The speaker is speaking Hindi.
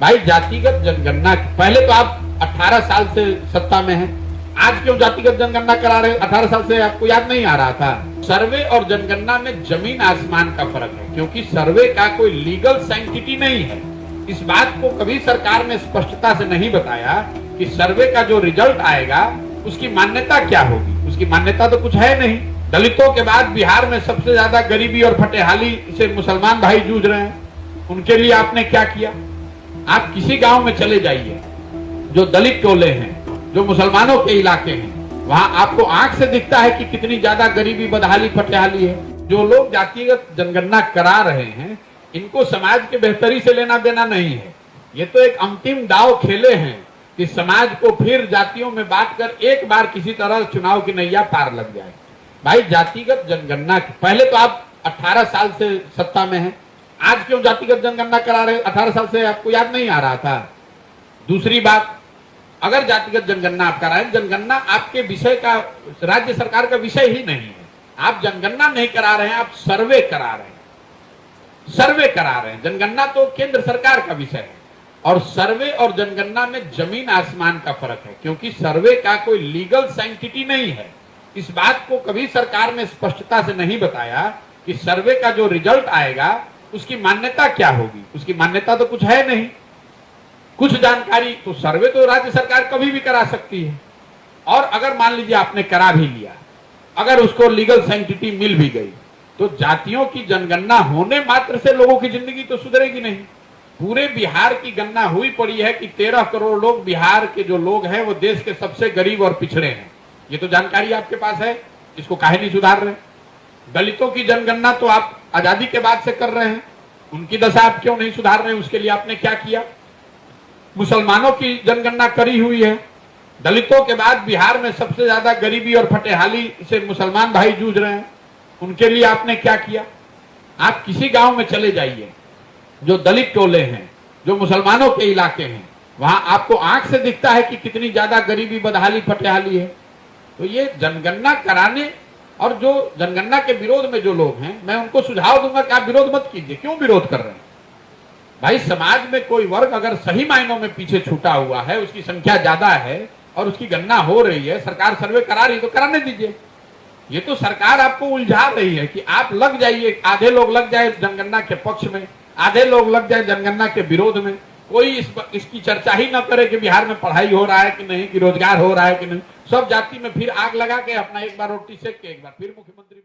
भाई जातिगत जनगणना पहले तो आप 18 साल से सत्ता में हैं, आज क्यों जातिगत जनगणना करा रहे? 18 साल से आपको याद नहीं आ रहा था? सर्वे और जनगणना में जमीन आसमान का फर्क है, क्योंकि सर्वे का कोई लीगल सैंक्टिटी नहीं है। इस बात को कभी सरकार ने स्पष्टता से नहीं बताया कि सर्वे का जो रिजल्ट आएगा उसकी मान्यता क्या होगी। उसकी मान्यता तो कुछ है नहीं। दलितों के बाद बिहार में सबसे ज्यादा गरीबी और फटेहाली से मुसलमान भाई जूझ रहे हैं, उनके लिए आपने क्या किया? आप किसी गांव में चले जाइए जो दलित टोले हैं, जो मुसलमानों के इलाके हैं, वहां आपको आंख से दिखता है कि कितनी ज्यादा गरीबी बदहाली फटेहाली है। जो लोग जातिगत जनगणना करा रहे हैं, इनको समाज के बेहतरी से लेना देना नहीं है। ये तो एक अंतिम दांव खेले हैं कि समाज को फिर जातियों में बांटकर एक बार किसी तरह चुनाव की नैया पार लग जाए। भाई जातिगत जनगणना पहले तो आप 18 साल से सत्ता में हैं, आज क्यों जातिगत जनगणना करा रहे? 18 साल से आपको याद नहीं आ रहा था? दूसरी बात, अगर जातिगत जनगणना आप करा रहे हैं, जनगणना आपके विषय का, राज्य सरकार का विषय ही नहीं है। आप जनगणना नहीं करा रहे हैं, आप सर्वे करा रहे हैं। सर्वे करा रहे हैं। जनगणना तो केंद्र सरकार का विषय है, और सर्वे और जनगणना में जमीन आसमान का फर्क है, क्योंकि सर्वे का कोई लीगल सैंक्टिटी नहीं है। इस बात को कभी सरकार ने स्पष्टता से नहीं बताया कि सर्वे का जो रिजल्ट आएगा उसकी मान्यता क्या होगी। उसकी मान्यता तो कुछ है नहीं। कुछ जानकारी तो सर्वे तो राज्य सरकार कभी भी करा सकती है, और अगर मान लीजिए आपने करा भी लिया, अगर उसको लीगल सैंक्टिटी मिल भी गई, तो जातियों की जनगणना होने मात्र से लोगों की जिंदगी तो सुधरेगी नहीं। पूरे बिहार की गणना हुई पड़ी है कि 13 करोड़ लोग, बिहार के जो लोग हैं वो देश के सबसे गरीब और पिछड़े हैं। ये तो जानकारी आपके पास है, इसको काहे नहीं सुधार रहे? दलितों की जनगणना तो आप आजादी के बाद से कर रहे हैं, उनकी दशा आप क्यों नहीं सुधार रहे? उसके लिए आपने क्या किया? मुसलमानों की जनगणना करी हुई है, दलितों के बाद बिहार में सबसे ज्यादा गरीबी और फटेहाली से मुसलमान भाई जूझ रहे हैं, उनके लिए आपने क्या किया? आप किसी गांव में चले जाइए जो दलित टोले हैं, जो मुसलमानों के इलाके हैं, वहां आपको आंख से दिखता है कि कितनी ज्यादा गरीबी बदहाली फटेहाली है। तो ये जनगणना कराने, और जो जनगणना के विरोध में जो लोग हैं, मैं उनको सुझाव दूंगा कि आप विरोध मत कीजिए। क्यों विरोध कर रहे हैं? भाई समाज में कोई वर्ग अगर सही मायनों में पीछे छूटा हुआ है, उसकी संख्या ज्यादा है और उसकी गणना हो रही है, सरकार सर्वे करा रही है, तो कराने दीजिए। ये तो सरकार आपको उलझा रही है कि आप लग जाइए, आधे लोग लग जाए जनगणना के पक्ष में, आधे लोग लग जाए जनगणना के विरोध में। कोई इसकी चर्चा ही ना करे कि बिहार में पढ़ाई हो रहा है कि नहीं, कि रोजगार हो रहा है कि नहीं। सब जाति में फिर आग लगा के अपना एक बार रोटी सेक के एक बार फिर मुख्यमंत्री